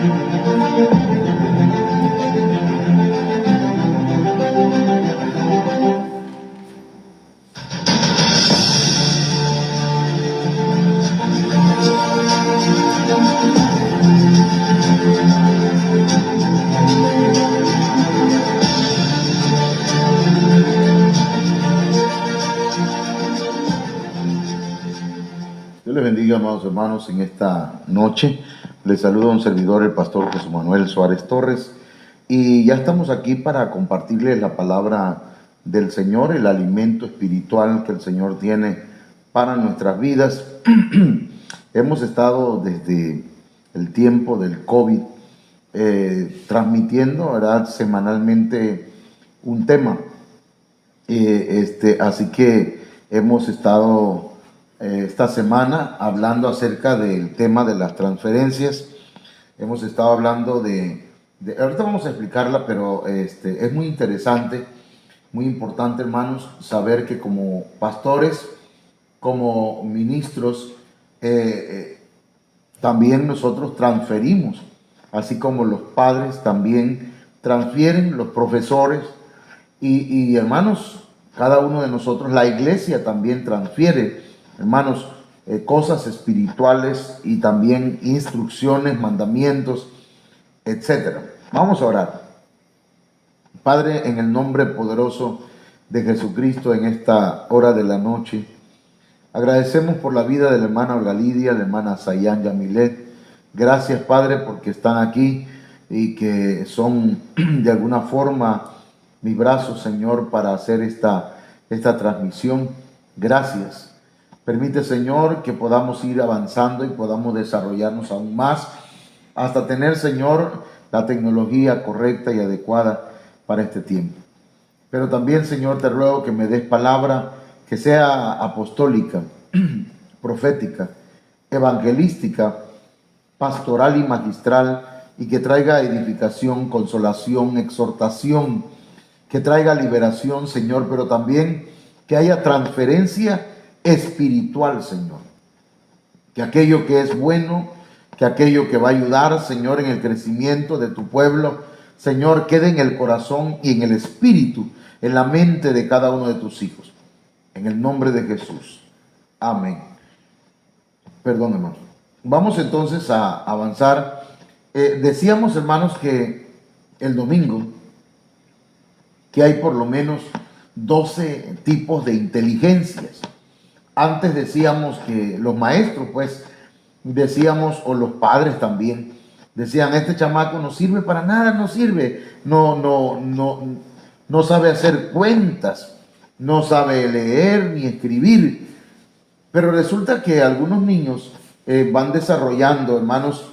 Dios les bendiga, amados hermanos, en esta noche. Les saluda un servidor, el pastor José Manuel Suárez Torres, y ya estamos aquí para compartirles la palabra del Señor, el alimento espiritual que el Señor tiene para nuestras vidas. Hemos estado desde el tiempo del COVID transmitiendo, ¿verdad?, semanalmente un tema. Así que hemos estado esta semana hablando acerca del tema de las transferencias. Hemos estado hablando ahorita vamos a explicarla, pero es muy interesante, muy importante, hermanos, saber que como pastores, como ministros, también nosotros transferimos, así como los padres también transfieren, los profesores, y hermanos, cada uno de nosotros, la iglesia también transfiere, hermanos, cosas espirituales y también instrucciones, mandamientos, etcétera. Vamos a orar. Padre, en el nombre poderoso de Jesucristo, en esta hora de la noche, agradecemos por la vida de la hermana Olga Lidia, la hermana Sayan Yamilet. Gracias, Padre, porque están aquí y que son de alguna forma mis brazos, Señor, para hacer esta transmisión. Gracias. Permite, Señor, que podamos ir avanzando y podamos desarrollarnos aún más hasta tener, Señor, la tecnología correcta y adecuada para este tiempo. Pero también, Señor, te ruego que me des palabra que sea apostólica, profética, evangelística, pastoral y magistral, y que traiga edificación, consolación, exhortación, que traiga liberación, Señor, pero también que haya transferencia espiritual, Señor. Que aquello que es bueno, que aquello que va a ayudar, Señor, en el crecimiento de tu pueblo, Señor, quede en el corazón y en el espíritu, en la mente de cada uno de tus hijos. En el nombre de Jesús. Amén. Perdón, hermanos. Vamos entonces a avanzar. Decíamos, hermanos, que el domingo, que hay por lo menos 12 tipos de inteligencias. Antes decíamos que los maestros, pues, decíamos, o los padres también, decían, este chamaco no sirve para nada, no sirve, no sabe hacer cuentas, no sabe leer ni escribir. Pero resulta que algunos niños van desarrollando, hermanos,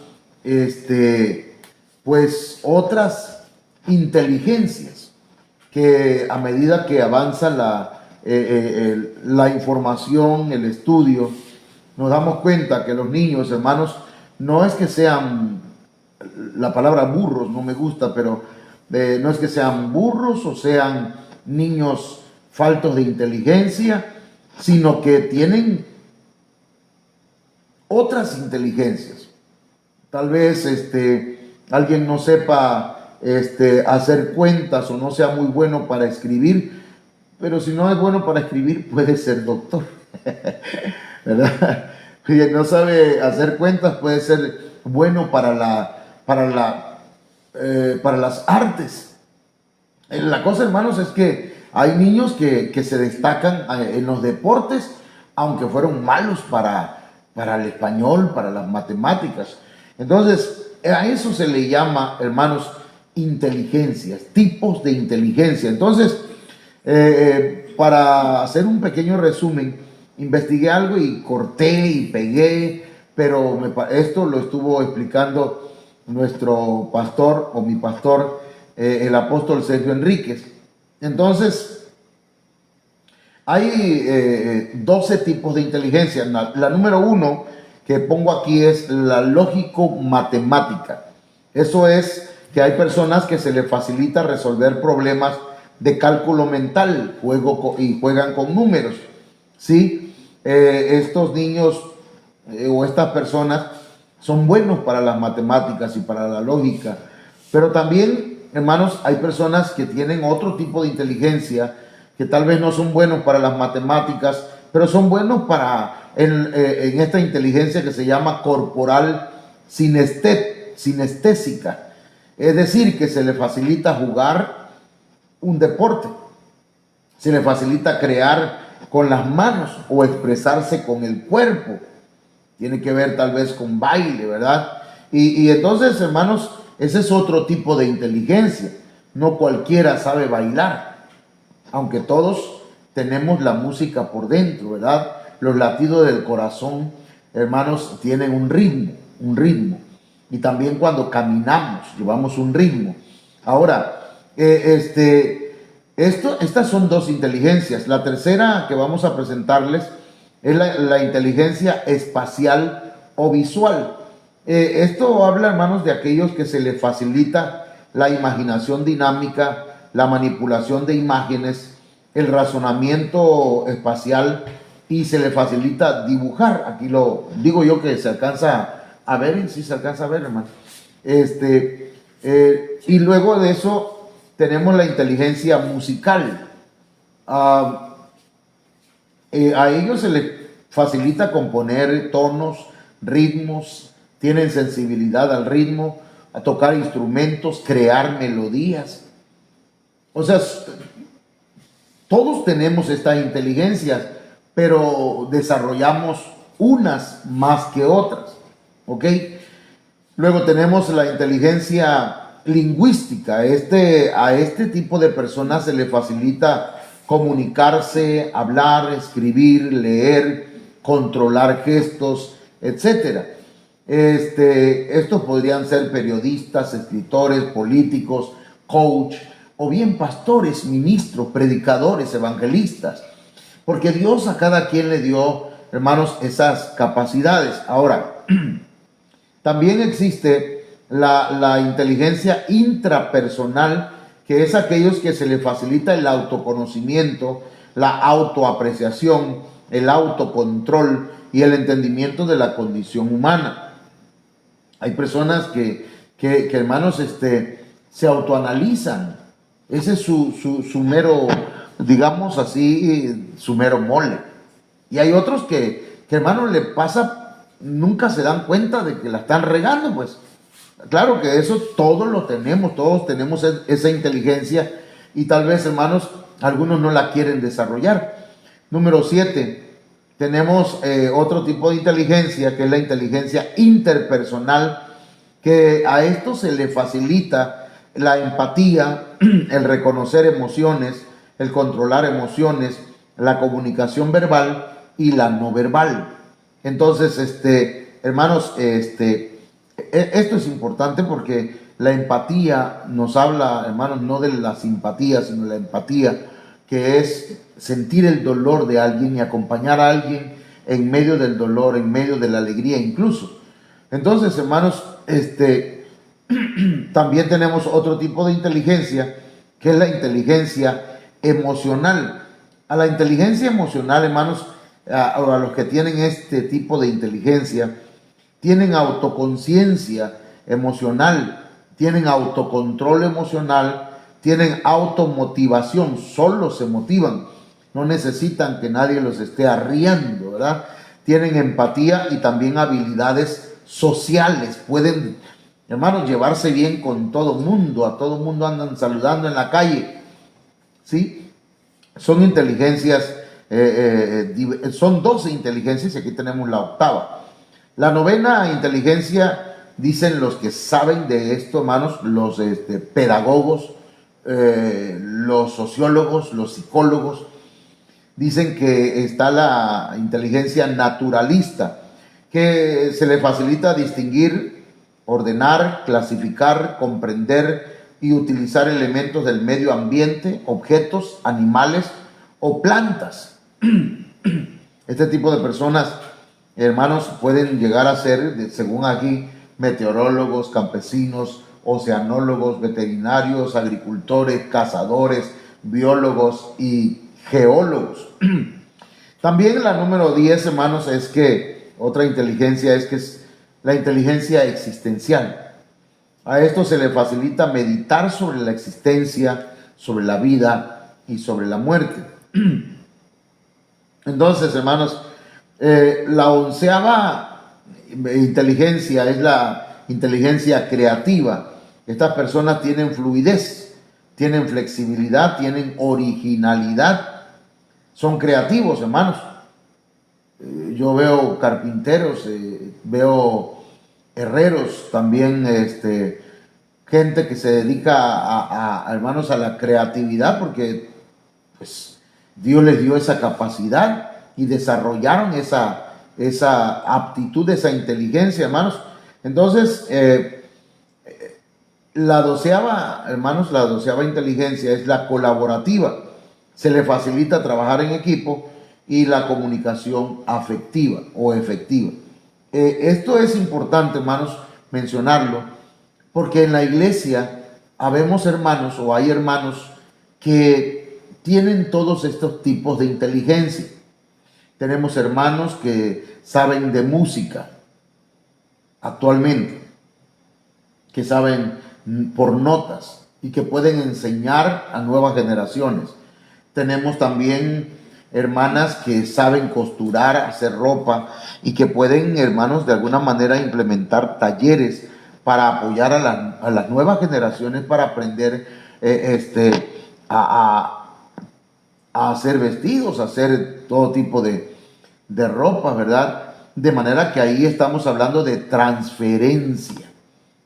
pues otras inteligencias que a medida que avanza la información, el estudio, nos damos cuenta que los niños, hermanos, no es que sean, la palabra burros no me gusta, pero no es que sean burros o sean niños faltos de inteligencia, sino que tienen otras inteligencias. Tal vez alguien no sepa hacer cuentas o no sea muy bueno para escribir, pero si no es bueno para escribir puede ser doctor, ¿verdad? Si no sabe hacer cuentas puede ser bueno para las artes. La cosa, hermanos, es que hay niños que se destacan en los deportes, aunque fueron malos para el español, para las matemáticas. Entonces, a eso se le llama, hermanos, inteligencias, tipos de inteligencia. Entonces, para hacer un pequeño resumen, investigué algo y corté y pegué, pero esto lo estuvo explicando nuestro pastor o mi pastor, el apóstol Sergio Enríquez. Entonces, hay 12 tipos de inteligencia. La número 1 que pongo aquí es la lógico-matemática. Eso es que hay personas que se les facilita resolver problemas de cálculo mental, juegan con números, ¿sí? Estos niños o estas personas son buenos para las matemáticas y para la lógica, pero también, hermanos, hay personas que tienen otro tipo de inteligencia, que tal vez no son buenos para las matemáticas, pero son buenos en esta inteligencia que se llama corporal sinestésica. Es decir, que se le facilita jugar un deporte, se le facilita crear con las manos o expresarse con el cuerpo. Tiene que ver tal vez con baile, ¿verdad? Y entonces, hermanos, ese es otro tipo de inteligencia. No cualquiera sabe bailar, aunque todos tenemos la música por dentro, ¿verdad? Los latidos del corazón, hermanos, tienen un ritmo. Y también cuando caminamos, llevamos un ritmo. Ahora, estas son dos inteligencias. La tercera que vamos a presentarles es la inteligencia espacial o visual. Esto habla, hermanos, de aquellos que se les facilita la imaginación dinámica, la manipulación de imágenes, el razonamiento espacial y se le facilita dibujar. Aquí lo digo yo que se alcanza a ver, y sí se alcanza a ver, hermano. Y luego de eso tenemos la inteligencia musical. A ellos se les facilita componer tonos, ritmos, tienen sensibilidad al ritmo, a tocar instrumentos, crear melodías. O sea, todos tenemos estas inteligencias, pero desarrollamos unas más que otras, ¿ok? Luego tenemos la inteligencia lingüística. A este tipo de personas se le facilita comunicarse, hablar, escribir, leer, controlar gestos, etc. Estos podrían ser periodistas, escritores, políticos, coach, o bien pastores, ministros, predicadores, evangelistas, porque Dios a cada quien le dio, hermanos, esas capacidades. Ahora, también existe la inteligencia intrapersonal, que es aquellos que se les facilita el autoconocimiento, la autoapreciación, el autocontrol y el entendimiento de la condición humana. Hay personas que hermanos, se autoanalizan. Ese es su mero, digamos así, su mero mole. Y hay otros que hermanos, le pasa, nunca se dan cuenta de que la están regando, pues. Claro que eso todos lo tenemos, todos tenemos esa inteligencia y tal vez, hermanos, algunos no la quieren desarrollar. Número 7, tenemos otro tipo de inteligencia, que es la inteligencia interpersonal, que a esto se le facilita la empatía, el reconocer emociones, el controlar emociones, la comunicación verbal y la no verbal. Entonces, hermanos, esto es importante porque la empatía nos habla, hermanos, no de la simpatía, sino la empatía, que es sentir el dolor de alguien y acompañar a alguien en medio del dolor, en medio de la alegría incluso. Entonces, hermanos, también tenemos otro tipo de inteligencia, que es la inteligencia emocional. A la inteligencia emocional, hermanos, a los que tienen este tipo de inteligencia, tienen autoconciencia emocional, tienen autocontrol emocional, tienen automotivación, solo se motivan, no necesitan que nadie los esté arriando, ¿verdad? Tienen empatía y también habilidades sociales, pueden, hermanos, llevarse bien con todo mundo, a todo mundo andan saludando en la calle, ¿sí? Son inteligencias, son 12 inteligencias y aquí tenemos la octava. La novena inteligencia, dicen los que saben de esto, hermanos, los pedagogos, los sociólogos, los psicólogos, dicen que está la inteligencia naturalista, que se le facilita distinguir, ordenar, clasificar, comprender y utilizar elementos del medio ambiente, objetos, animales o plantas. Este tipo de personas, hermanos, pueden llegar a ser, según aquí, meteorólogos, campesinos, oceanólogos, veterinarios, agricultores, cazadores, biólogos y geólogos. También la número 10, hermanos, es que otra inteligencia es que la inteligencia existencial. A esto se le facilita meditar sobre la existencia, sobre la vida y sobre la muerte. Entonces, hermanos, la 11ª inteligencia es la inteligencia creativa. Estas personas tienen fluidez, tienen flexibilidad, tienen originalidad, son creativos, hermanos. Yo veo carpinteros, veo herreros, también gente que se dedica hermanos, a la creatividad, porque pues Dios les dio esa capacidad y desarrollaron esa aptitud, esa inteligencia, hermanos. Entonces, la 12ª, hermanos, la 12ª inteligencia es la colaborativa. Se le facilita trabajar en equipo y la comunicación afectiva o efectiva. Esto es importante, hermanos, mencionarlo, porque en la iglesia habemos hermanos o hay hermanos que tienen todos estos tipos de inteligencia. Tenemos hermanos que saben de música actualmente, que saben por notas y que pueden enseñar a nuevas generaciones. Tenemos también hermanas que saben costurar, hacer ropa y que pueden, hermanos, de alguna manera implementar talleres para apoyar a las nuevas generaciones para aprender a hacer vestidos, a hacer todo tipo de ropa, ¿verdad? De manera que ahí estamos hablando de transferencia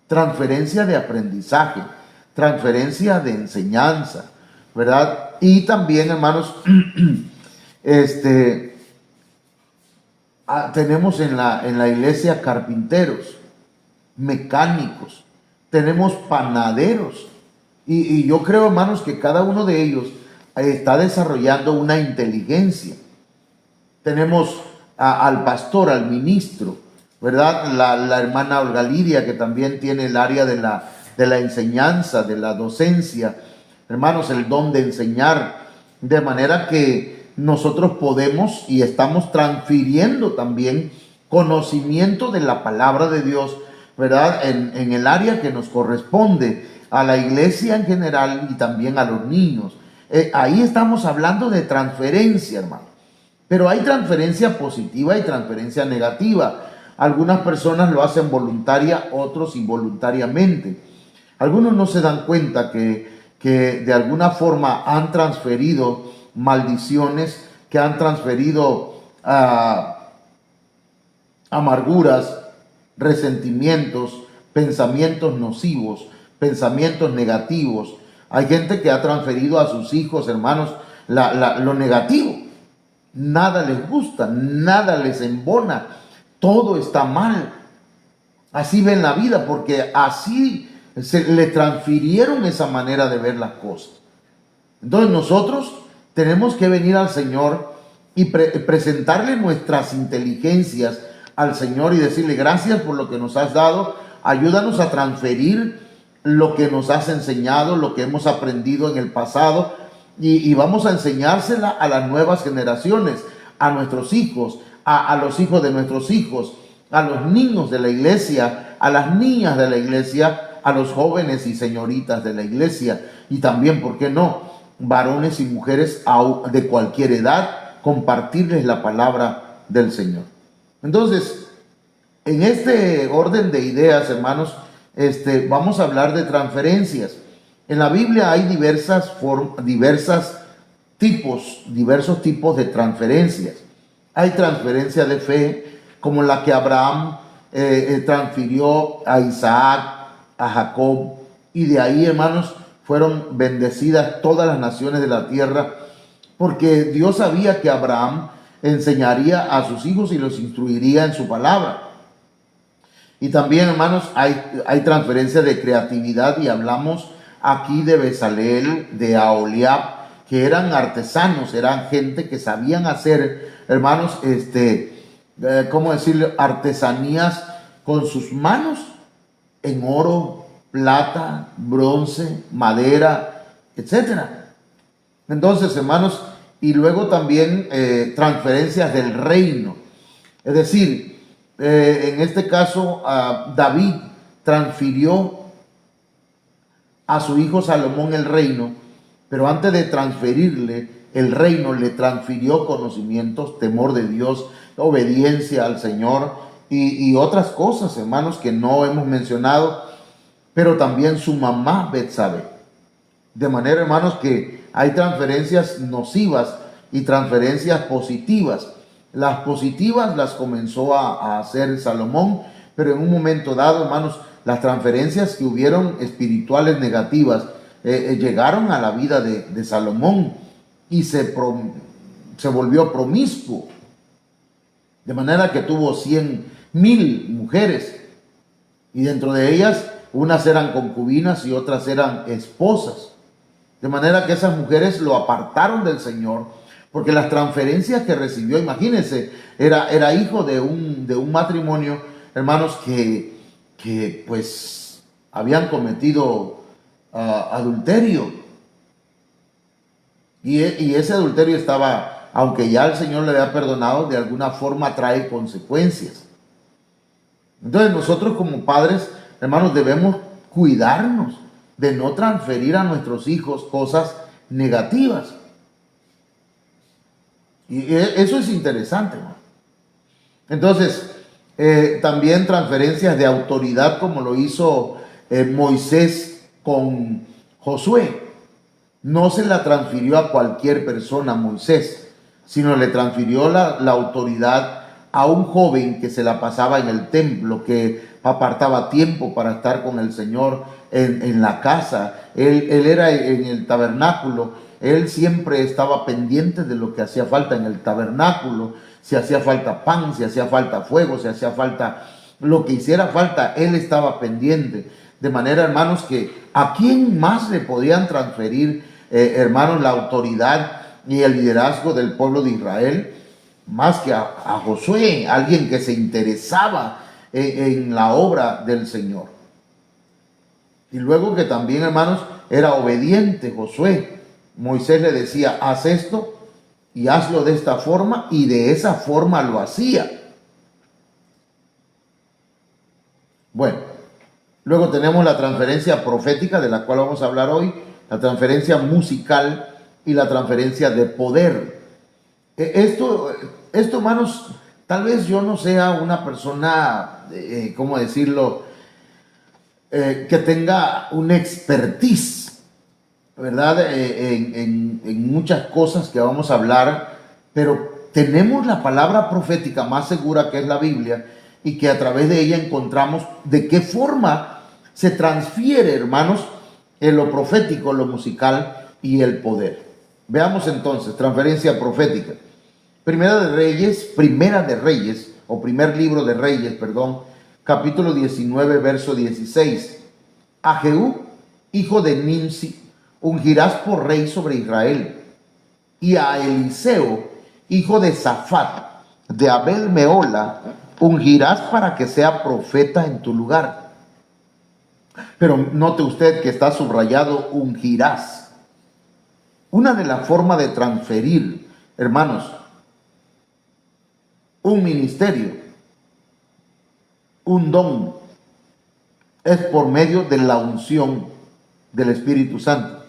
de aprendizaje, transferencia de enseñanza, ¿verdad? Y también, hermanos, tenemos en la iglesia carpinteros, mecánicos, tenemos panaderos, y yo creo, hermanos, que cada uno de ellos está desarrollando una inteligencia. Tenemos al pastor, al ministro, ¿verdad? La hermana Olga Lidia, que también tiene el área de la enseñanza, de la docencia, hermanos, el don de enseñar, de manera que nosotros podemos y estamos transfiriendo también conocimiento de la palabra de Dios, ¿verdad? En el área que nos corresponde, a la iglesia en general y también a los niños. Ahí estamos hablando de transferencia, hermano. Pero hay transferencia positiva y transferencia negativa. Algunas personas lo hacen voluntaria, otros involuntariamente. Algunos no se dan cuenta que de alguna forma han transferido maldiciones, que han transferido amarguras, resentimientos, pensamientos nocivos, pensamientos negativos. Hay gente que ha transferido a sus hijos, hermanos, lo negativo. Nada les gusta, nada les embona, todo está mal. Así ven la vida, porque así se le transfirieron esa manera de ver las cosas. Entonces nosotros tenemos que venir al Señor y presentarle nuestras inteligencias al Señor y decirle: gracias por lo que nos has dado, ayúdanos a transferir lo que nos has enseñado, lo que hemos aprendido en el pasado, y vamos a enseñársela a las nuevas generaciones, a nuestros hijos, a los hijos de nuestros hijos, a los niños de la iglesia, a las niñas de la iglesia, a los jóvenes y señoritas de la iglesia, y también, ¿por qué no?, varones y mujeres de cualquier edad, compartirles la palabra del Señor. Entonces, en este orden de ideas, hermanos, vamos a hablar de transferencias. En la Biblia hay diversos tipos de transferencias. Hay transferencia de fe, como la que Abraham transfirió a Isaac, a Jacob, y de ahí, hermanos, fueron bendecidas todas las naciones de la tierra, porque Dios sabía que Abraham enseñaría a sus hijos y los instruiría en su palabra. Y también, hermanos, hay transferencia de creatividad, y hablamos aquí de Bezaleel, de Aholiab, que eran artesanos, eran gente que sabían hacer, hermanos, ¿cómo decirlo?, artesanías con sus manos en oro, plata, bronce, madera, etcétera. Entonces, hermanos, y luego también transferencias del reino. Es decir, En este caso, David transfirió a su hijo Salomón el reino, pero antes de transferirle el reino, le transfirió conocimientos, temor de Dios, obediencia al Señor y otras cosas, hermanos, que no hemos mencionado, pero también su mamá Betsabé. De manera, hermanos, que hay transferencias nocivas y transferencias positivas. Las positivas las comenzó a hacer Salomón, pero en un momento dado, hermanos, las transferencias que hubieron espirituales negativas llegaron a la vida de Salomón y se volvió promiscuo. De manera que tuvo 100,000 mujeres y dentro de ellas unas eran concubinas y otras eran esposas. De manera que esas mujeres lo apartaron del Señor, porque las transferencias que recibió, imagínense, era hijo de un matrimonio, hermanos, que pues habían cometido adulterio. Y ese adulterio estaba, aunque ya el Señor le había perdonado, de alguna forma trae consecuencias. Entonces nosotros como padres, hermanos, debemos cuidarnos de no transferir a nuestros hijos cosas negativas. Y eso es interesante, ¿no? Entonces, también transferencias de autoridad como lo hizo Moisés con Josué. No se la transfirió a cualquier persona Moisés, sino le transfirió la autoridad a un joven que se la pasaba en el templo, que apartaba tiempo para estar con el Señor en la casa. Él era en el tabernáculo, él siempre estaba pendiente de lo que hacía falta en el tabernáculo, si hacía falta pan, si hacía falta fuego, si hacía falta lo que hiciera falta, él estaba pendiente. De manera, hermanos, que a quién más le podían transferir, hermanos, la autoridad y el liderazgo del pueblo de Israel, más que a Josué, alguien que se interesaba en la obra del Señor. Y luego que también, hermanos, era obediente Josué. Moisés le decía, haz esto y hazlo de esta forma, y de esa forma lo hacía. Bueno, luego tenemos la transferencia profética, de la cual vamos a hablar hoy, la transferencia musical y la transferencia de poder. Esto, hermanos, tal vez yo no sea una persona, ¿cómo decirlo?, que tenga una expertise, ¿verdad?, en muchas cosas que vamos a hablar, pero tenemos la palabra profética más segura, que es la Biblia, y que a través de ella encontramos de qué forma se transfiere, hermanos, en lo profético, lo musical y el poder. Veamos entonces, transferencia profética. Primera de Reyes, o primer libro de Reyes, perdón, capítulo 19, verso 16. A Jehú, hijo de Nimsi, ungirás por rey sobre Israel, y a Eliseo, hijo de Safat, de Abel Meola, ungirás para que sea profeta en tu lugar. Pero note usted que está subrayado ungirás. Una de las formas de transferir, hermanos, un ministerio, un don, es por medio de la unción del Espíritu Santo,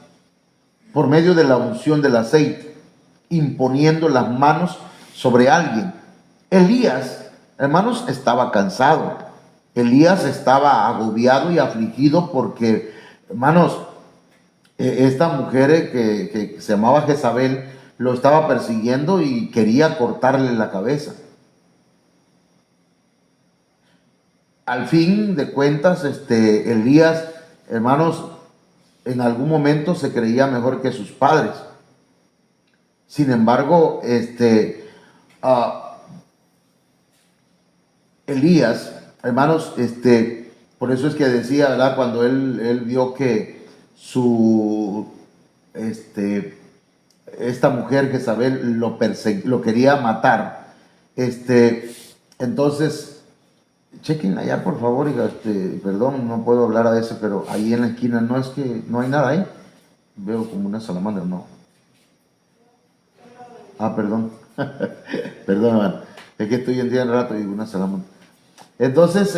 por medio de la unción del aceite, imponiendo las manos sobre alguien. Elías, hermanos, estaba cansado. Elías estaba agobiado y afligido porque, hermanos, esta mujer que se llamaba Jezabel lo estaba persiguiendo y quería cortarle la cabeza. Al fin de cuentas, Elías, hermanos, en algún momento se creía mejor que sus padres. Sin embargo, Elías, hermanos, por eso es que decía, ¿verdad?, cuando él vio que esta mujer Jezabel lo quería matar, entonces, chequen allá, por favor, perdón, no puedo hablar a eso, pero ahí en la esquina no es que no hay nada ahí. Veo como una salamandra, no. Perdón. Perdón, hermano. Es que estoy en día en rato y digo una salamandra. Entonces,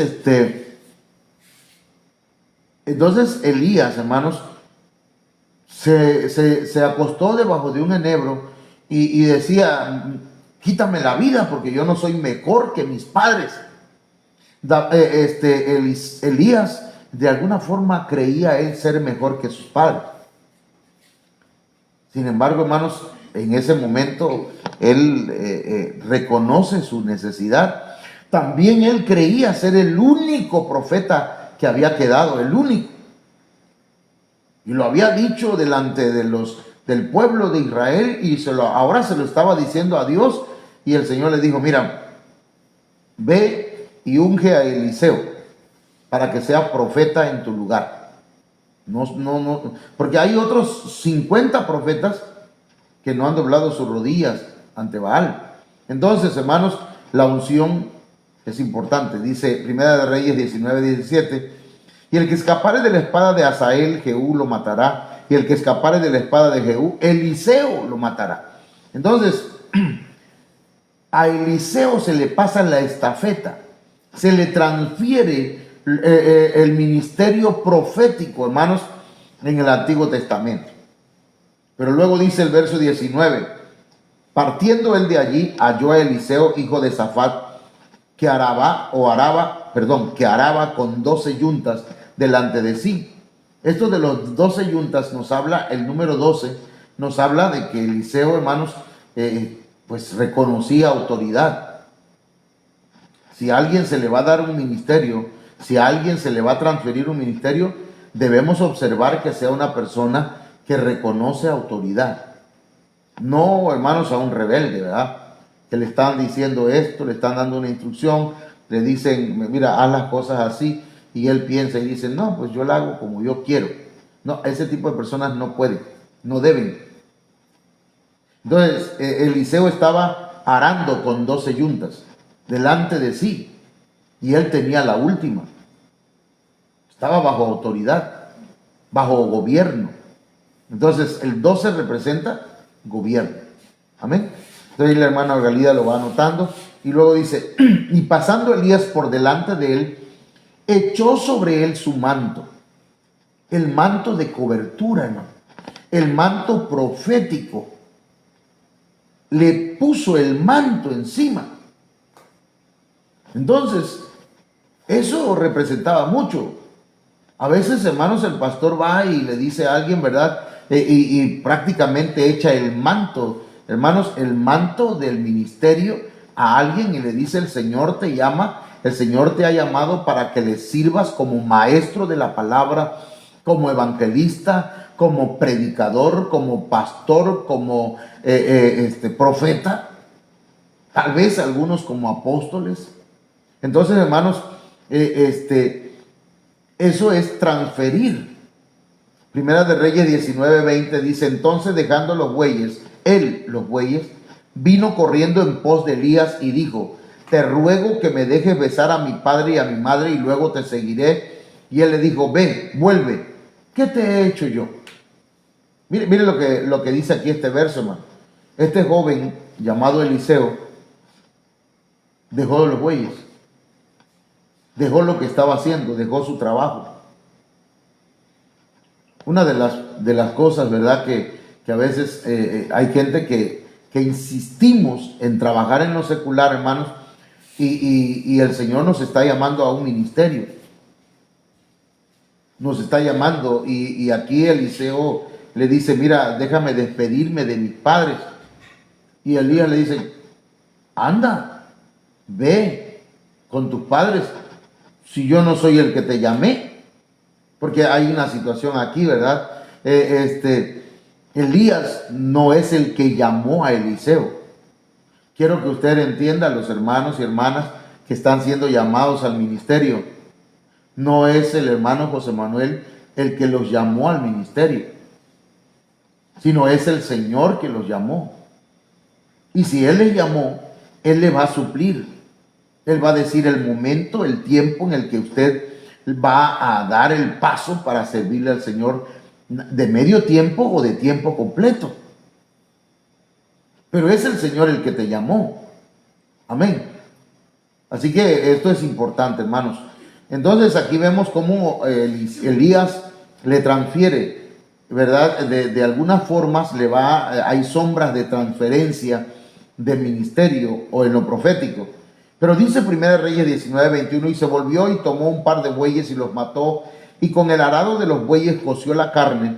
entonces Elías, hermanos, se acostó debajo de un enebro y decía, quítame la vida porque yo no soy mejor que mis padres. Elías de alguna forma creía él ser mejor que sus padres. Sin embargo, hermanos, en ese momento él reconoce su necesidad. También él creía ser el único profeta que había quedado, el único. Y lo había dicho delante del pueblo de Israel y ahora se lo estaba diciendo a Dios. Y el Señor le dijo, mira, ve y unge a Eliseo para que sea profeta en tu lugar. No, porque hay otros 50 profetas que no han doblado sus rodillas ante Baal. Entonces, hermanos, la unción es importante. Dice Primera de Reyes 19:17, y el que escapare de la espada de Hazael, Jehú lo matará, y el que escapare de la espada de Jehú, Eliseo lo matará. Entonces, a Eliseo se le pasa la estafeta, se le transfiere el ministerio profético, hermanos, en el Antiguo Testamento. Pero luego dice el verso 19, partiendo él de allí, halló a Eliseo, hijo de Safat, que araba con 12 yuntas delante de sí. Esto de los 12 yuntas nos habla, el número 12, nos habla de que Eliseo, hermanos, pues reconocía autoridad. Si a alguien se le va a dar un ministerio, si a alguien se le va a transferir un ministerio, debemos observar que sea una persona que reconoce autoridad. No, hermanos, a un rebelde, ¿verdad? Que le están diciendo esto, le están dando una instrucción, le dicen, mira, haz las cosas así, y él piensa y dice, no, pues yo la hago como yo quiero. No, ese tipo de personas no pueden, no deben. Entonces, Eliseo estaba arando con 12 yuntas delante de sí, y él tenía la última. Estaba bajo autoridad, bajo gobierno. Entonces, el 12 representa gobierno. Amén. Entonces la hermana Galida lo va anotando y luego dice, y pasando Elías por delante de él, echó sobre él su manto, el manto de cobertura, hermano, el manto profético. Le puso el manto encima. Entonces, eso representaba mucho. A veces, hermanos, el pastor va y le dice a alguien, ¿verdad? Y prácticamente echa el manto, hermanos, el manto del ministerio a alguien y le dice, el Señor te llama, el Señor te ha llamado para que le sirvas como maestro de la palabra, como evangelista, como predicador, como pastor, como profeta, tal vez algunos como apóstoles. Entonces, hermanos, eso es transferir. Primera de Reyes 19:20 dice, entonces dejando los bueyes, los bueyes, vino corriendo en pos de Elías y dijo, te ruego que me dejes besar a mi padre y a mi madre y luego te seguiré. Y él le dijo, ve, vuelve, ¿qué te he hecho yo? Mire lo que dice aquí este verso, hermano. Este joven llamado Eliseo dejó los bueyes, dejó lo que estaba haciendo, dejó su trabajo. Una de las cosas, ¿verdad? Que a veces hay gente que insistimos en trabajar en lo secular, hermanos, y el Señor nos está llamando a un ministerio. Nos está llamando y aquí Eliseo le dice, mira, déjame despedirme de mis padres. Y Elías le dice, anda, ve con tus padres, si yo no soy el que te llamé. Porque hay una situación aquí, ¿verdad? Elías no es el que llamó a Eliseo. Quiero que usted entienda, los hermanos y hermanas que están siendo llamados al ministerio. No es el hermano José Manuel el que los llamó al ministerio, sino es el Señor que los llamó. Y si Él les llamó, Él le va a suplir. Él va a decir el momento, el tiempo en el que usted va a dar el paso para servirle al Señor de medio tiempo o de tiempo completo. Pero es el Señor el que te llamó. Amén. Así que esto es importante, hermanos. Entonces aquí vemos cómo Elías le transfiere, ¿verdad? De algunas formas hay sombras de transferencia de ministerio o en lo profético. Pero dice 1 Reyes 19:21, y se volvió y tomó un par de bueyes y los mató, y con el arado de los bueyes coció la carne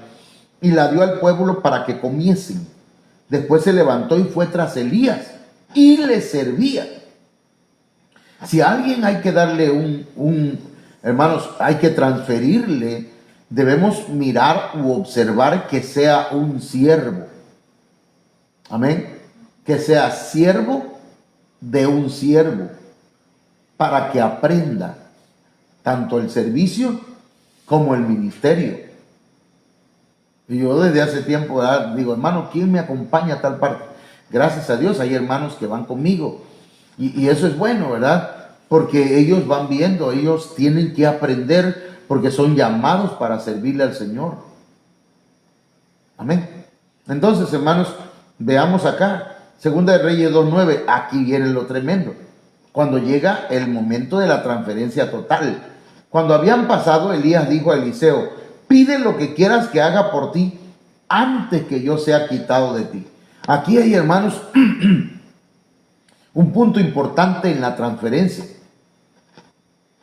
y la dio al pueblo para que comiesen. Después se levantó y fue tras Elías y le servía. Si a alguien hay que darle hermanos, hay que transferirle, debemos mirar u observar que sea un siervo. Amén. Que sea siervo de un siervo, para que aprenda tanto el servicio como el ministerio. Y yo desde hace tiempo digo, hermano, ¿quién me acompaña a tal parte? Gracias a Dios hay hermanos que van conmigo. Y eso es bueno, ¿verdad? Porque ellos van viendo, ellos tienen que aprender porque son llamados para servirle al Señor. Amén. Entonces, hermanos, veamos acá, Segunda de Reyes 2:9, aquí viene lo tremendo. Cuando llega el momento de la transferencia total. Cuando habían pasado, Elías dijo a Eliseo, pide lo que quieras que haga por ti antes que yo sea quitado de ti. Aquí hay, hermanos, un punto importante en la transferencia.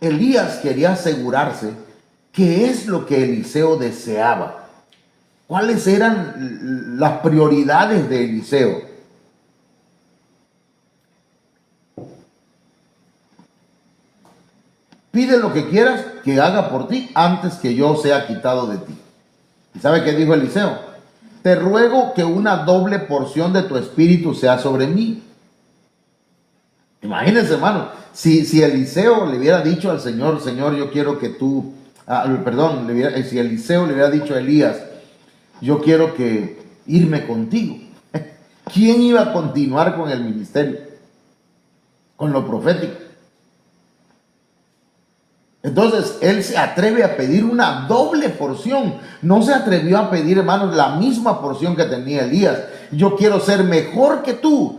Elías quería asegurarse qué es lo que Eliseo deseaba. ¿Cuáles eran las prioridades de Eliseo? Pide lo que quieras que haga por ti antes que yo sea quitado de ti. ¿Y sabe qué dijo Eliseo? Te ruego que una doble porción de tu espíritu sea sobre mí. Imagínense, hermano, si Eliseo le hubiera dicho al Señor, Señor, yo quiero que tú, si Eliseo le hubiera dicho a Elías, yo quiero que irme contigo. ¿Quién iba a continuar con el ministerio? Con lo profético. Entonces, él se atreve a pedir una doble porción. No se atrevió a pedir, hermanos, la misma porción que tenía Elías. Yo quiero ser mejor que tú.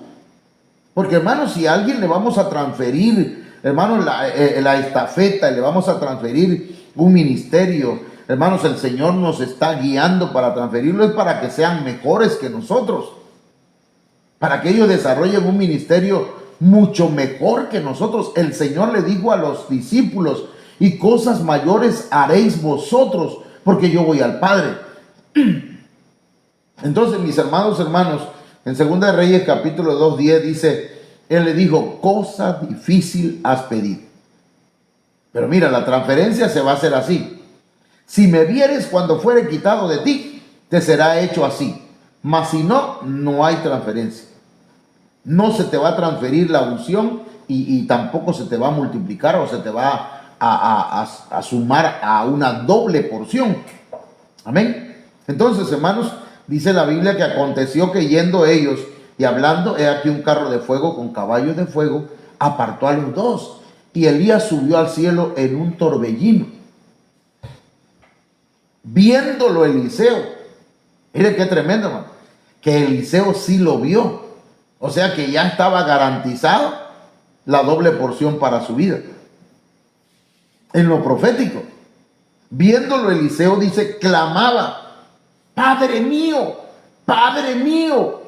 Porque, hermanos, si a alguien le vamos a transferir, hermanos, la estafeta, le vamos a transferir un ministerio, hermanos, el Señor nos está guiando para transferirlo, es para que sean mejores que nosotros. Para que ellos desarrollen un ministerio mucho mejor que nosotros. El Señor le dijo a los discípulos, y cosas mayores haréis vosotros, porque yo voy al Padre. Entonces, mis hermanos, en Segunda de Reyes capítulo 2:10 dice, él le dijo, cosa difícil has pedido. Pero mira, la transferencia se va a hacer así. Si me vieres cuando fuere quitado de ti, te será hecho así. Mas si no, no hay transferencia. No se te va a transferir la unción y tampoco se te va a multiplicar o se te va a sumar a una doble porción. Amén. Entonces, hermanos, dice la Biblia que aconteció que yendo ellos y hablando, he aquí un carro de fuego con caballos de fuego, apartó a los dos. Y Elías subió al cielo en un torbellino. Viéndolo Eliseo, mire qué tremendo, hermano, que Eliseo sí lo vio. O sea que ya estaba garantizado la doble porción para su vida. En lo profético, viéndolo Eliseo, dice, clamaba, Padre mío, Padre mío.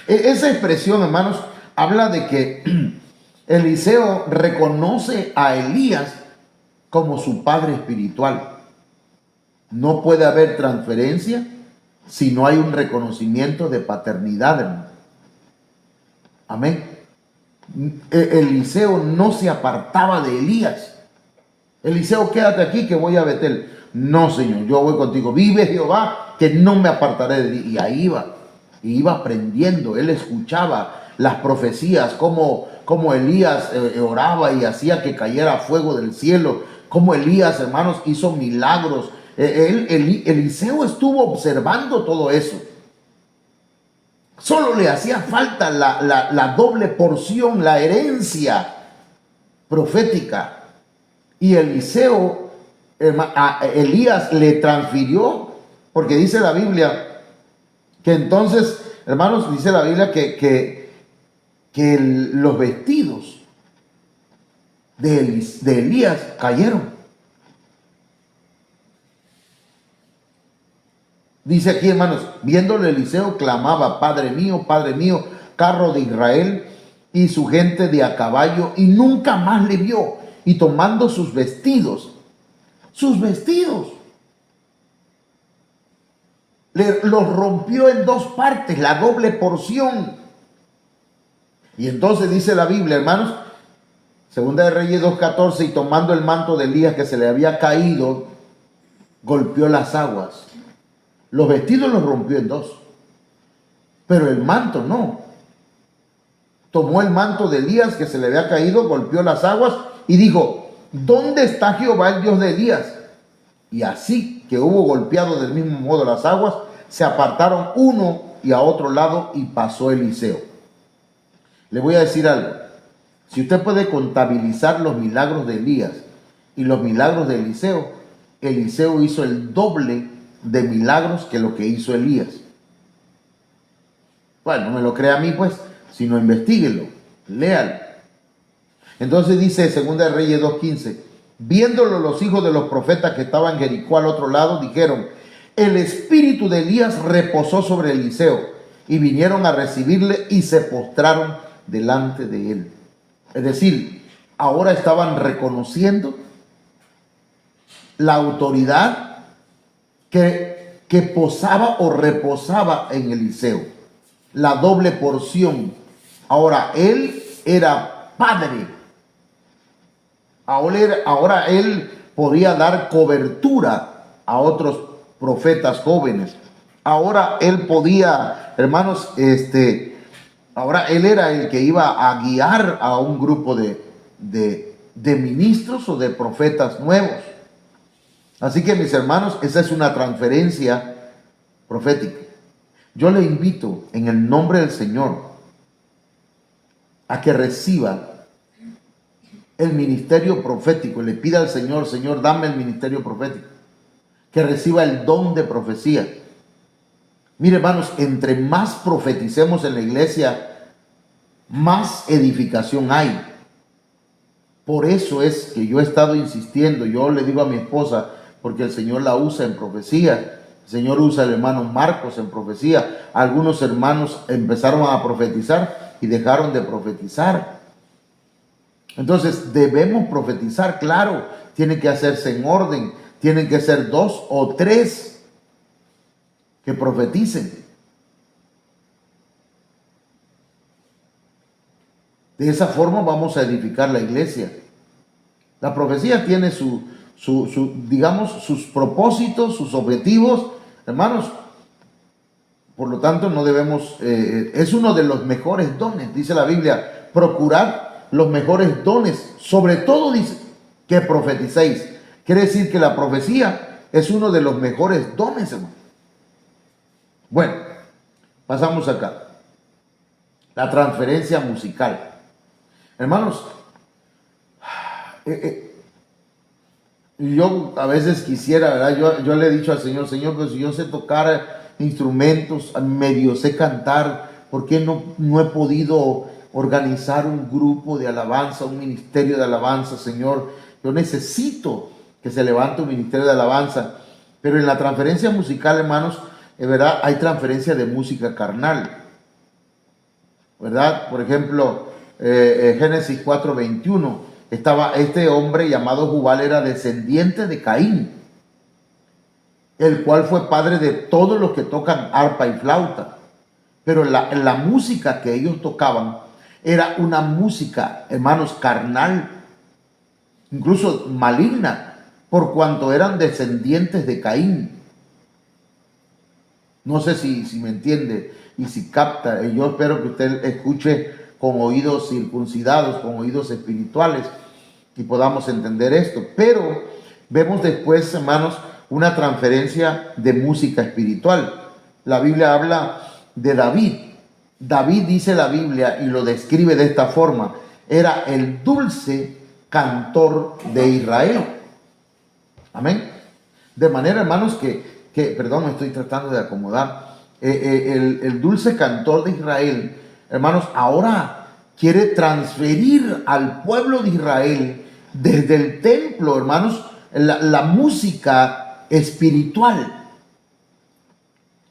Esa expresión, hermanos, habla de que Eliseo reconoce a Elías como su padre espiritual. No puede haber transferencia si no hay un reconocimiento de paternidad, hermano. Amén. Eliseo no se apartaba de Elías. Eliseo, quédate aquí que voy a Betel. No, Señor, yo voy contigo. Vive Jehová, que no me apartaré de ti. Y ahí iba aprendiendo. Él escuchaba las profecías, cómo Elías oraba y hacía que cayera fuego del cielo. Cómo Elías, hermanos, hizo milagros. Eliseo estuvo observando todo eso. Solo le hacía falta la doble porción, la herencia profética. Y Eliseo, a Elías le transfirió, porque dice la Biblia que entonces, hermanos, dice la Biblia que los vestidos de Elías cayeron. Dice aquí, hermanos, viéndole Eliseo clamaba: Padre mío, carro de Israel y su gente de a caballo, y nunca más le vio. Y tomando sus vestidos, los rompió en dos partes, la doble porción. Y entonces dice la Biblia, hermanos, Segunda de Reyes 2:14, y tomando el manto de Elías que se le había caído, golpeó las aguas. Los vestidos los rompió en dos, pero el manto no. Tomó el manto de Elías que se le había caído, golpeó las aguas y dijo: ¿dónde está Jehová, el Dios de Elías? Y así que hubo golpeado del mismo modo las aguas, se apartaron uno y a otro lado, y pasó Eliseo. Le voy a decir algo. Si usted puede contabilizar los milagros de Elías y los milagros de Eliseo, Eliseo hizo el doble de milagros que lo que hizo Elías. Bueno, no me lo crea a mí, pues, sino investíguelo, léalo. Entonces dice Segunda de Reyes 2:15, viéndolo los hijos de los profetas que estaban en Jericó al otro lado, dijeron: el espíritu de Elías reposó sobre Eliseo, y vinieron a recibirle y se postraron delante de él. Es decir, ahora estaban reconociendo la autoridad que posaba o reposaba en Eliseo, la doble porción. Ahora él era padre, ahora él podía dar cobertura a otros profetas jóvenes. Ahora él podía, hermanos, ahora él era el que iba a guiar a un grupo de ministros o de profetas nuevos. Así que, mis hermanos, esa es una transferencia profética. Yo le invito en el nombre del Señor a que reciba el ministerio profético. Le pida al Señor: Señor, dame el ministerio profético. Que reciba el don de profecía. Mire, hermanos, entre más profeticemos en la iglesia, más edificación hay. Por eso es que yo he estado insistiendo. Yo le digo a mi esposa, porque el Señor la usa en profecía. El Señor usa al hermano Marcos en profecía. Algunos hermanos empezaron a profetizar y dejaron de profetizar. Entonces debemos profetizar, claro. Tiene que hacerse en orden. Tienen que ser 2 o 3 que profeticen. De esa forma vamos a edificar la iglesia. La profecía tiene digamos, sus propósitos, sus objetivos, hermanos. Por lo tanto, no debemos, es uno de los mejores dones, dice la Biblia: procurad los mejores dones, sobre todo dice que profeticéis. Quiere decir que la profecía es uno de los mejores dones, hermano. Bueno, pasamos acá. La transferencia musical. Hermanos, yo a veces quisiera, ¿verdad? Yo le he dicho al Señor: Señor, pues si yo sé tocar instrumentos, medio sé cantar, ¿por qué no he podido organizar un grupo de alabanza, un ministerio de alabanza, Señor? Yo necesito que se levante un ministerio de alabanza. Pero en la transferencia musical, hermanos, ¿verdad? Hay transferencia de música carnal, ¿verdad? Por ejemplo, Génesis 4:21, estaba este hombre llamado Jubal, era descendiente de Caín, el cual fue padre de todos los que tocan arpa y flauta. Pero la música que ellos tocaban era una música, hermanos, carnal, incluso maligna, por cuanto eran descendientes de Caín. No sé si me entiende y si capta. Yo espero que usted escuche con oídos circuncidados, con oídos espirituales, y podamos entender esto. Pero vemos después, hermanos, una transferencia de música espiritual. La Biblia habla de David. David, dice la Biblia, y lo describe de esta forma: era el dulce cantor de Israel. Amén. De manera, hermanos, perdón, me estoy tratando de acomodar. El dulce cantor de Israel, hermanos, ahora quiere transferir al pueblo de Israel desde el templo, hermanos, la música espiritual.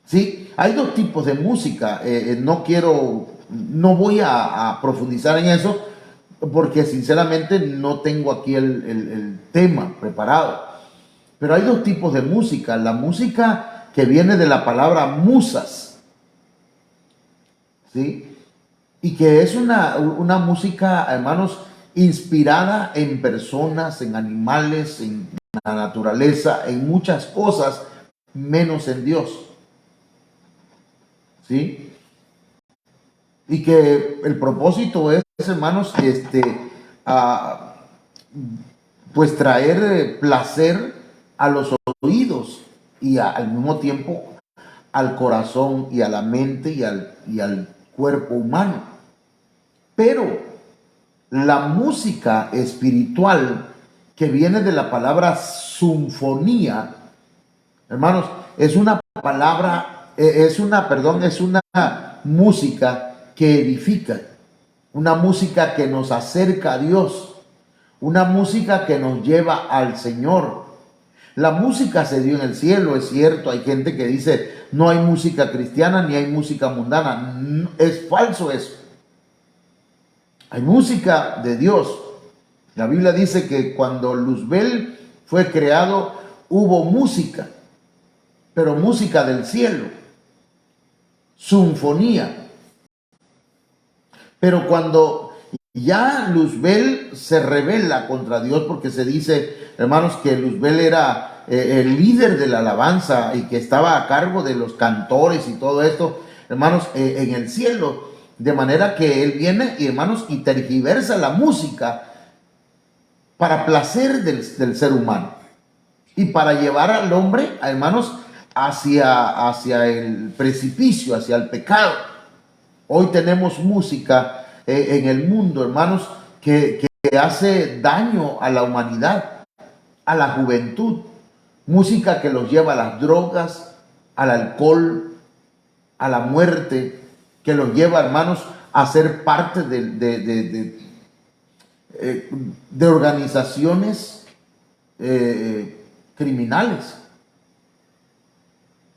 ¿Sí? Hay dos tipos de música. No voy a profundizar en eso, porque sinceramente no tengo aquí el tema preparado. Pero hay dos tipos de música. La música que viene de la palabra musas, ¿sí? Y que es una música, hermanos, inspirada en personas, en animales, en la naturaleza, en muchas cosas, menos en Dios, ¿sí? Y que el propósito es, hermanos, a, pues traer placer a los oídos y al mismo tiempo al corazón y a la mente y al cuerpo humano. Pero la música espiritual que viene de la palabra sinfonía, hermanos, es una palabra, es una música que edifica, una música que nos acerca a Dios, una música que nos lleva al Señor. La música se dio en el cielo, es cierto. Hay gente que dice no hay música cristiana ni hay música mundana. Es falso eso. Hay música de Dios. La Biblia dice que cuando Luzbel fue creado hubo música, pero música del cielo, sinfonía. Pero cuando ya Luzbel se rebela contra Dios, porque se dice, hermanos, que Luzbel era el líder de la alabanza y que estaba a cargo de los cantores y todo esto, hermanos, en el cielo, de manera que él viene y, hermanos, y tergiversa la música para placer del ser humano y para llevar al hombre, hermanos, hacia el precipicio, hacia el pecado. Hoy tenemos música en el mundo, hermanos, que hace daño a la humanidad, a la juventud. Música que los lleva a las drogas, al alcohol, a la muerte, que los lleva, hermanos, a ser parte de organizaciones criminales.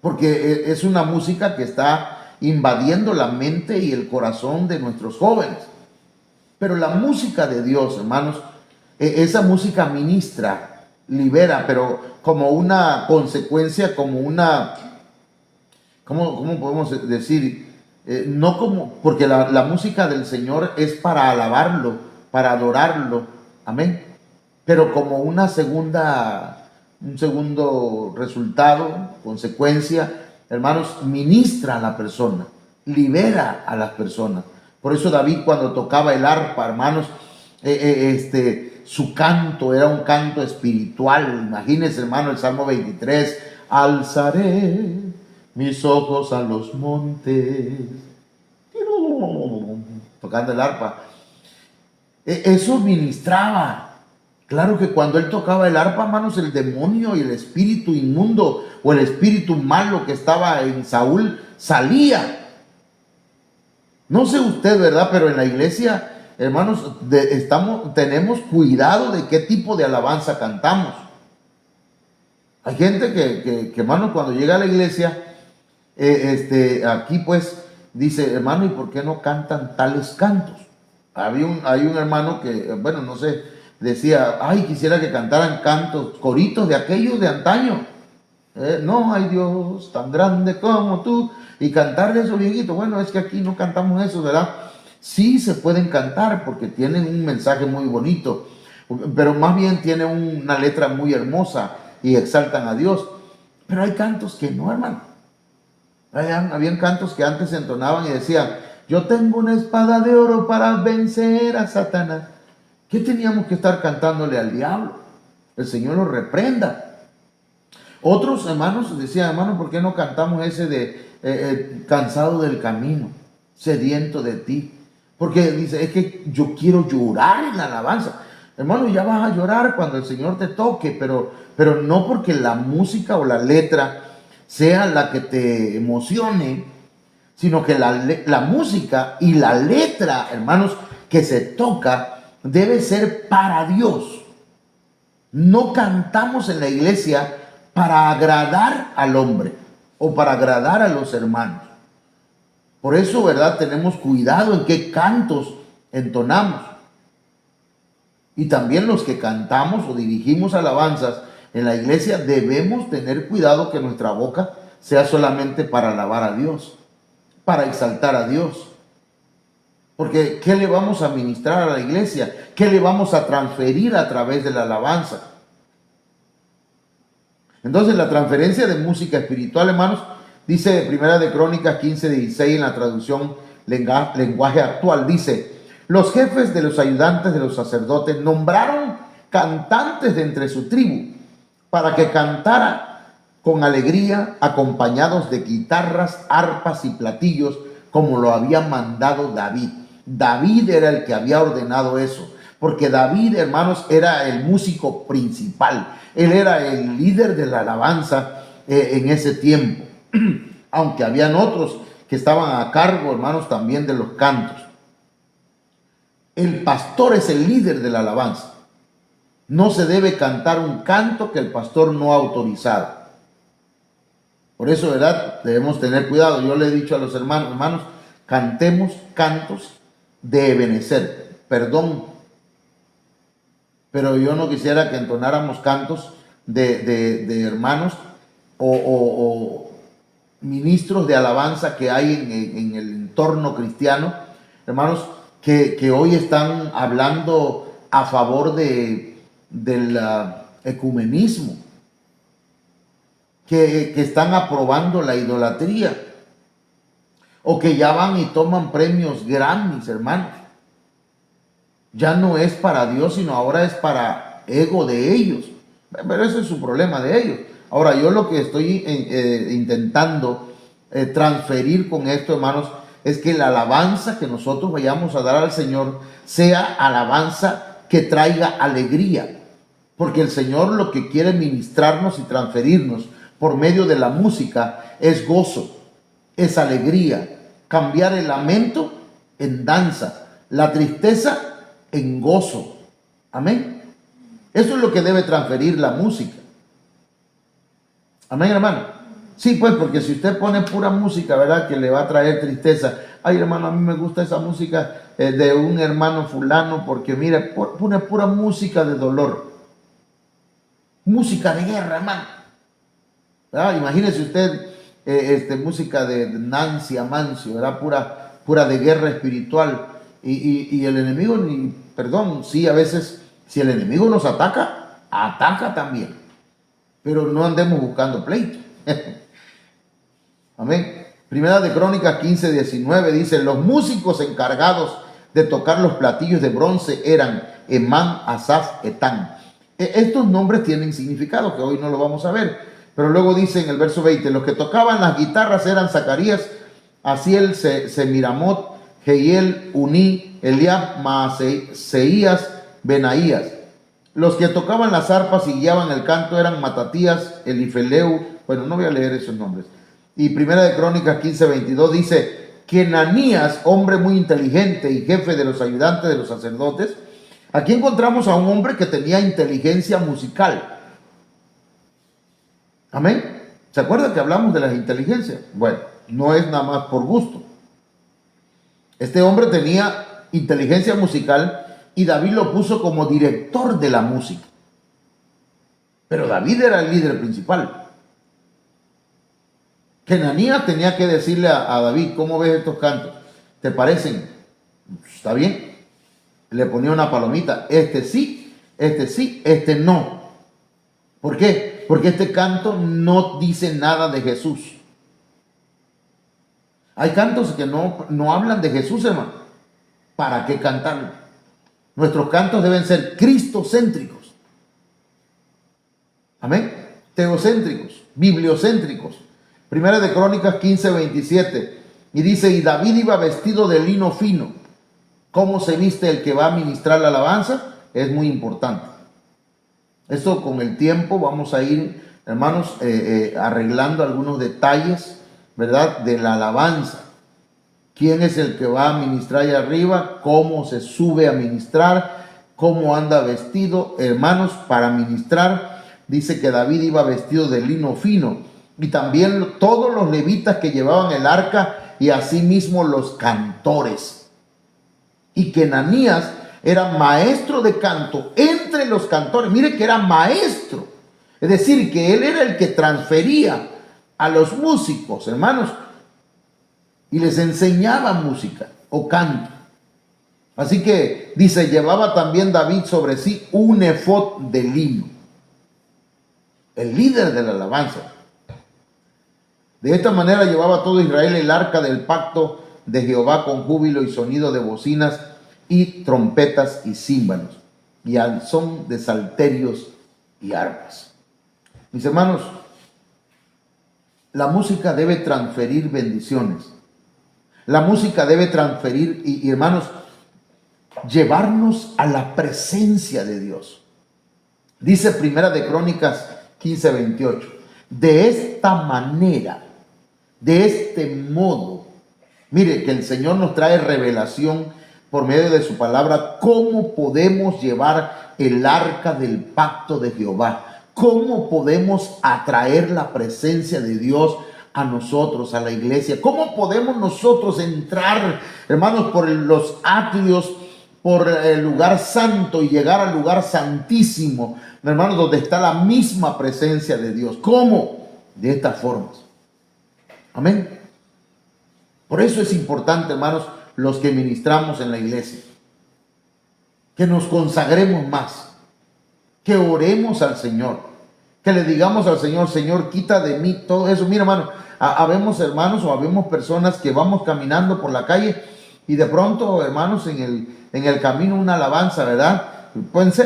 Porque es una música que está invadiendo la mente y el corazón de nuestros jóvenes. Pero la música de Dios, hermanos, esa música ministra, libera, pero como una consecuencia, como una, ¿cómo podemos decir? No como, porque la música del Señor es para alabarlo, para adorarlo, amén. Pero como un segundo resultado, consecuencia, hermanos, ministra a la persona, libera a las personas. Por eso David, cuando tocaba el arpa, hermanos, su canto era un canto espiritual. Imagínense, hermano, el Salmo 23, alzaré mis ojos a los montes, tocando el arpa. Eso ministraba. Claro que cuando él tocaba el arpa, hermanos, el demonio y el espíritu inmundo o el espíritu malo que estaba en Saúl salía. No sé usted, ¿verdad? Pero en la iglesia, hermanos, tenemos cuidado de qué tipo de alabanza cantamos. Hay gente que hermanos, cuando llega a la iglesia, aquí pues dice, hermano, ¿y por qué no cantan tales cantos? Hay un hermano que, bueno, no sé, decía, ay, quisiera que cantaran cantos, coritos de aquellos de antaño. No hay Dios tan grande como tú. Y cantar de esos viejitos, bueno, es que aquí no cantamos eso, ¿verdad? Sí se pueden cantar porque tienen un mensaje muy bonito, pero más bien tienen una letra muy hermosa y exaltan a Dios. Pero hay cantos que no, hermano. Habían cantos que antes se entonaban y decían, yo tengo una espada de oro para vencer a Satanás. ¿Qué teníamos que estar cantándole al diablo? El Señor lo reprenda. Otros hermanos decían, hermano, ¿por qué no cantamos ese de cansado del camino, sediento de ti? Porque dice, es que yo quiero llorar en la alabanza. Hermano, ya vas a llorar cuando el Señor te toque, pero no porque la música o la letra sea la que te emocione, sino que la música y la letra, hermanos, que se toca, debe ser para Dios. No cantamos en la iglesia para agradar al hombre o para agradar a los hermanos. Por eso, ¿verdad? Tenemos cuidado en qué cantos entonamos. Y también los que cantamos o dirigimos alabanzas en la iglesia debemos tener cuidado que nuestra boca sea solamente para alabar a Dios, para exaltar a Dios. Porque ¿qué le vamos a ministrar a la iglesia? ¿Qué le vamos a transferir a través de la alabanza? Entonces la transferencia de música espiritual, hermanos, dice Primera de Crónicas 15:16 en la traducción lenguaje actual, dice: los jefes de los ayudantes de los sacerdotes nombraron cantantes de entre su tribu para que cantara con alegría, acompañados de guitarras, arpas y platillos, como lo había mandado David. David era el que había ordenado eso, porque David, hermanos, era el músico principal. Él era el líder de la alabanza en ese tiempo, aunque habían otros que estaban a cargo, hermanos, también de los cantos. El pastor es el líder de la alabanza. No se debe cantar un canto que el pastor no ha autorizado. Por eso, ¿verdad? Debemos tener cuidado. Yo le he dicho a los hermanos, cantemos cantos de Ebenezer, perdón. Pero yo no quisiera que entonáramos cantos de hermanos o ministros de alabanza que hay en el entorno cristiano, hermanos, que hoy están hablando a favor del ecumenismo, que están aprobando la idolatría, o que ya van y toman premios Grammys, hermanos. Ya no es para Dios, sino ahora es para ego de ellos. Pero ese es su problema de ellos. Ahora, yo lo que estoy intentando transferir con esto, hermanos, es que la alabanza que nosotros vayamos a dar al Señor sea alabanza que traiga alegría. Porque el Señor lo que quiere ministrarnos y transferirnos por medio de la música es gozo, es alegría, cambiar el lamento en danza, la tristeza en gozo. Amén. Eso es lo que debe transferir la música. Amén, hermano. Sí, pues, porque si usted pone pura música, ¿verdad?, que le va a traer tristeza. Ay, hermano, a mí me gusta esa música de un hermano fulano, porque mire, pone pura música de dolor. Música de guerra, hermano. ¿Verdad? Imagínese usted música de Nancy Amancio, ¿verdad? Pura de guerra espiritual. Y el enemigo, perdón, sí, a veces, si el enemigo nos ataca, ataca también. Pero no andemos buscando pleito. Amén. Primera de Crónicas 15:19 dice: los músicos encargados de tocar los platillos de bronce eran Emán, Asaf, Etán. Estos nombres tienen significado que hoy no lo vamos a ver. Pero luego dice en el verso 20: los que tocaban las guitarras eran Zacarías, Asiel, Semiramot, Jehiel, Uní, Eliab, Maaseías, Benaías. Los que tocaban las arpas y guiaban el canto eran Matatías, Elifeleu. Bueno, no voy a leer esos nombres. Y Primera de Crónicas 15:22 dice que Ananías, hombre muy inteligente y jefe de los ayudantes de los sacerdotes. Aquí encontramos a un hombre que tenía inteligencia musical. Amén. ¿Se acuerdan que hablamos de las inteligencias? Bueno, no es nada más por gusto. Este hombre tenía inteligencia musical y David lo puso como director de la música. Pero David era el líder principal. Que Ananías tenía que decirle a David: ¿cómo ves estos cantos? ¿Te parecen? ¿Está bien? Le ponía una palomita. Este sí, este no. ¿Por qué? Porque este canto no dice nada de Jesús. Hay cantos que no hablan de Jesús, hermano. ¿Para qué cantarlo? Nuestros cantos deben ser cristocéntricos. Amén. Teocéntricos, bibliocéntricos. Primera de Crónicas 15:27. Y dice: y David iba vestido de lino fino. ¿Cómo se viste el que va a ministrar la alabanza? Es muy importante. Esto con el tiempo vamos a ir, hermanos, arreglando algunos detalles, ¿verdad?, de la alabanza. ¿Quién es el que va a ministrar allá arriba? ¿Cómo se sube a ministrar? cómo anda vestido, hermanos, para ministrar. Dice que David iba vestido de lino fino, y también todos los levitas que llevaban el arca, y asimismo los cantores. Y que Ananías era maestro de canto entre los cantores. Mire que era maestro, es decir, que él era el que transfería a los músicos, hermanos, y les enseñaba música o canto. Así que dice, llevaba también David sobre sí un efod de lino, el líder de la alabanza. De esta manera llevaba todo Israel el arca del pacto de Jehová con júbilo y sonido de bocinas y trompetas y címbalos, y al son de salterios y arpas. Mis hermanos, la música debe transferir bendiciones. La música debe transferir, y hermanos, llevarnos a la presencia de Dios. Dice Primera de Crónicas 15:28. De esta manera, de este modo, mire que el Señor nos trae revelación por medio de su palabra, cómo podemos llevar el arca del pacto de Jehová. ¿Cómo podemos atraer la presencia de Dios a nosotros, a la iglesia? ¿Cómo podemos nosotros entrar, hermanos, por los atrios, por el lugar santo y llegar al lugar santísimo, hermanos, donde está la misma presencia de Dios? ¿Cómo? De estas formas. Amén. Por eso es importante, hermanos, los que ministramos en la iglesia, que nos consagremos más, que oremos al Señor, que le digamos al Señor, Señor, quita de mí todo eso. Mira, hermano, habemos hermanos o habemos personas que vamos caminando por la calle y de pronto, hermanos, en el camino una alabanza, ¿verdad?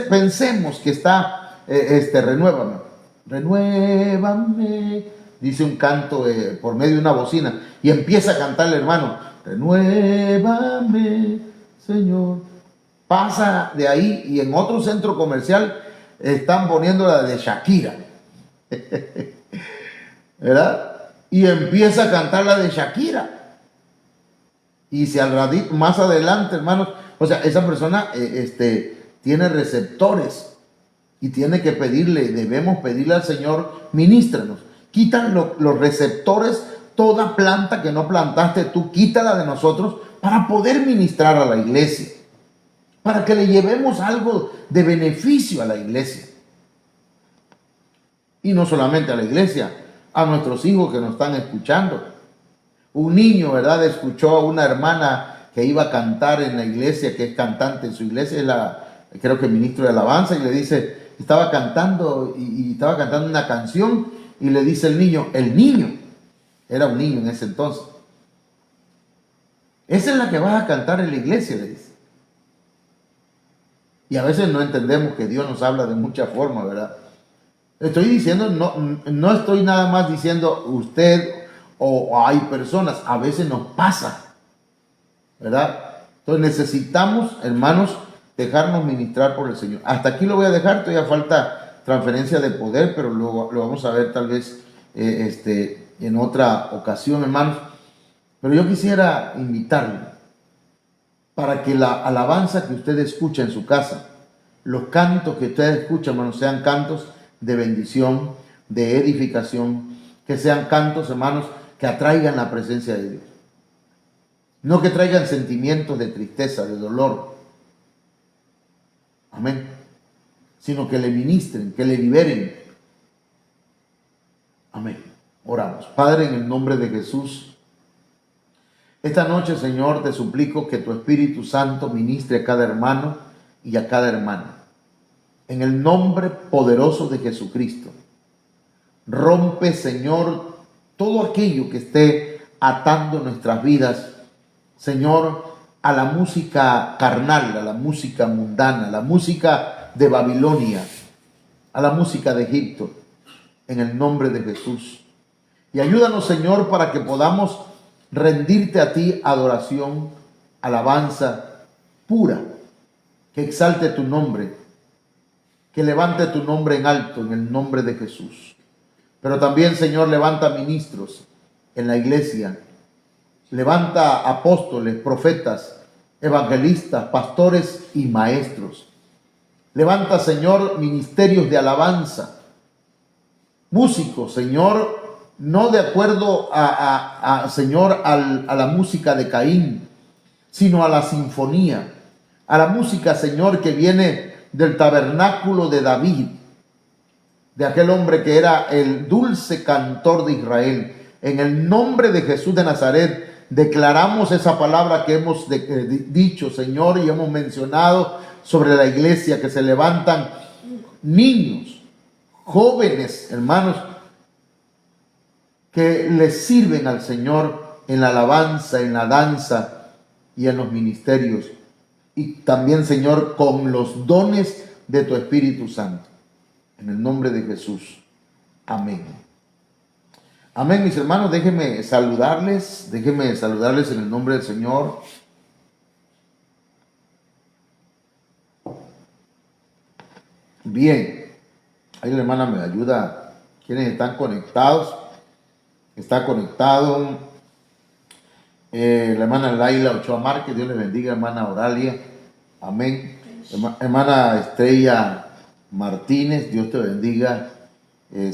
Pensemos que está, renuévame, renuévame, dice un canto por medio de una bocina, y empieza a cantar el hermano, renuévame, Señor. Pasa de ahí y en otro centro comercial están poniendo la de Shakira, ¿verdad? Y empieza a cantar la de Shakira. Y si al ratito, más adelante, hermanos, o sea, esa persona tiene receptores y tiene que pedirle, debemos pedirle al Señor, ministranos. Quitan los receptores, toda planta que no plantaste tú, quítala de nosotros para poder ministrar a la iglesia, para que le llevemos algo de beneficio a la iglesia. Y no solamente a la iglesia, a nuestros hijos que nos están escuchando. Un niño, ¿verdad?, escuchó a una hermana que iba a cantar en la iglesia, que es cantante en su iglesia, es creo que ministro de alabanza, y le dice, estaba cantando y estaba cantando una canción, y le dice el niño, era un niño en ese entonces, esa es la que vas a cantar en la iglesia, le dice. Y a veces no entendemos que Dios nos habla de muchas formas, ¿verdad? Estoy diciendo, no estoy nada más diciendo usted o hay personas, a veces nos pasa, ¿verdad? Entonces necesitamos, hermanos, dejarnos ministrar por el Señor. Hasta aquí lo voy a dejar, todavía falta transferencia de poder, pero lo vamos a ver tal vez en otra ocasión, hermanos. Pero yo quisiera invitarle para que la alabanza que usted escucha en su casa, los cantos que usted escucha, hermanos, sean cantos de bendición, de edificación, que sean cantos, hermanos, que atraigan la presencia de Dios. No que traigan sentimientos de tristeza, de dolor. Amén. Sino que le ministren, que le liberen. Amén. Oramos. Padre, en el nombre de Jesús, esta noche, Señor, te suplico que tu Espíritu Santo ministre a cada hermano y a cada hermana. En el nombre poderoso de Jesucristo, rompe, Señor, todo aquello que esté atando nuestras vidas, Señor, a la música carnal, a la música mundana, a la música de Babilonia, a la música de Egipto, en el nombre de Jesús. Y ayúdanos, Señor, para que podamos rendirte a ti adoración, alabanza pura, que exalte tu nombre, que levante tu nombre en alto, en el nombre de Jesús. Pero también, Señor, levanta ministros en la iglesia, levanta apóstoles, profetas, evangelistas, pastores y maestros, Levanta, Señor, ministerios de alabanza. Músicos, Señor, no de acuerdo Señor, a la música de Caín, sino a la sinfonía, a la música, Señor, que viene del tabernáculo de David, de aquel hombre que era el dulce cantor de Israel. En el nombre de Jesús de Nazaret, declaramos esa palabra que hemos dicho, Señor, y hemos mencionado sobre la iglesia, que se levantan niños, jóvenes, hermanos, que le sirven al Señor en la alabanza, en la danza y en los ministerios. Y también, Señor, con los dones de tu Espíritu Santo. En el nombre de Jesús. Amén. Amén, mis hermanos. Déjenme saludarles en el nombre del Señor. Bien. Ahí la hermana me ayuda. ¿Quiénes están conectados? Está conectado la hermana Laila Ochoa Márquez. Dios les bendiga, hermana Oralia. Amén. Hermana Estrella Martínez, Dios te bendiga.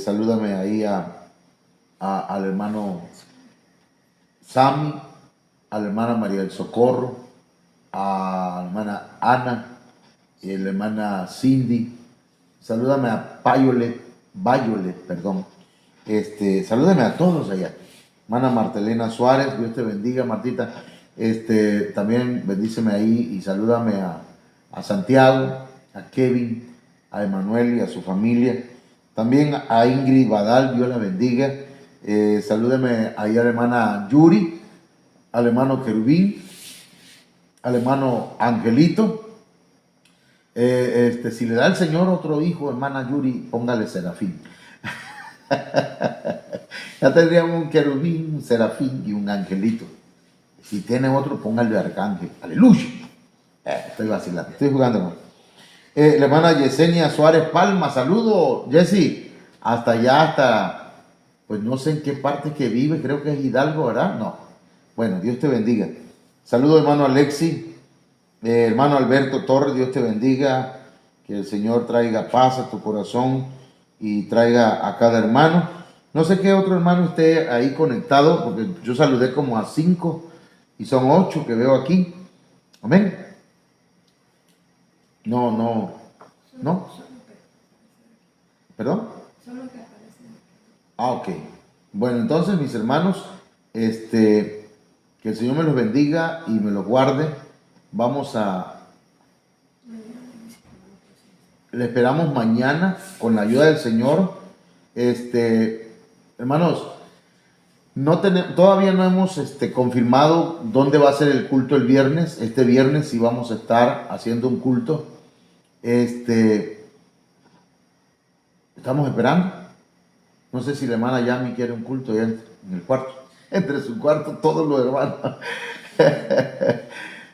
Salúdame ahí al hermano Sami, a la hermana María del Socorro, a la hermana Ana y a la hermana Cindy. Salúdame a Violet, perdón. Salúdame a todos allá. Hermana Martelena Suárez, Dios te bendiga, Martita. También bendíceme ahí y salúdame a Santiago, a Kevin, a Emanuel y a su familia. También a Ingrid Badal, Dios la bendiga. Salúdeme ahí a la hermana Yuri, al hermano Querubín, al hermano Angelito. Si le da el Señor otro hijo, hermana Yuri, póngale Serafín. Ya tendríamos un querubín, un serafín y un angelito. Si tiene otro, póngale arcángel. Aleluya. Estoy vacilando, estoy jugando, hermano. La hermana Yesenia Suárez Palma, saludo, Jessy, hasta allá, pues no sé en qué parte que vive, creo que es Hidalgo, ¿verdad? No. Bueno, Dios te bendiga. Saludo, hermano Alexi, hermano Alberto Torres, Dios te bendiga, que el Señor traiga paz a tu corazón y traiga a cada hermano. No sé qué otro hermano esté ahí conectado, porque yo saludé como a 5 y son 8 que veo aquí. Amén. No. ¿Perdón? Ok. Bueno, entonces, mis hermanos, que el Señor me los bendiga y me los guarde. Le esperamos mañana con la ayuda del Señor. Hermanos, todavía no hemos confirmado dónde va a ser el culto el viernes. Este viernes sí vamos a estar haciendo un culto. Estamos esperando. No sé si la hermana Yami quiere un culto ya en el cuarto. Entre su cuarto, todos los hermanos.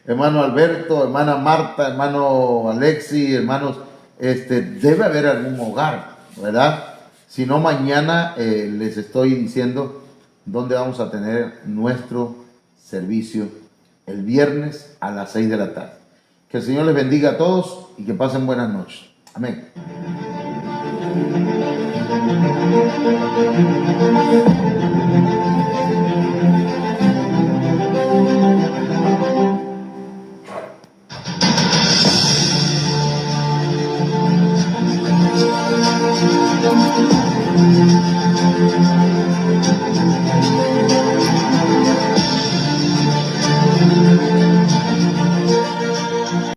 Hermano Alberto, hermana Marta, hermano Alexi, hermanos, debe haber algún hogar, ¿verdad? Si no, mañana les estoy diciendo dónde vamos a tener nuestro servicio el viernes a las 6 de la tarde. Que el Señor les bendiga a todos y que pasen buenas noches. Amén.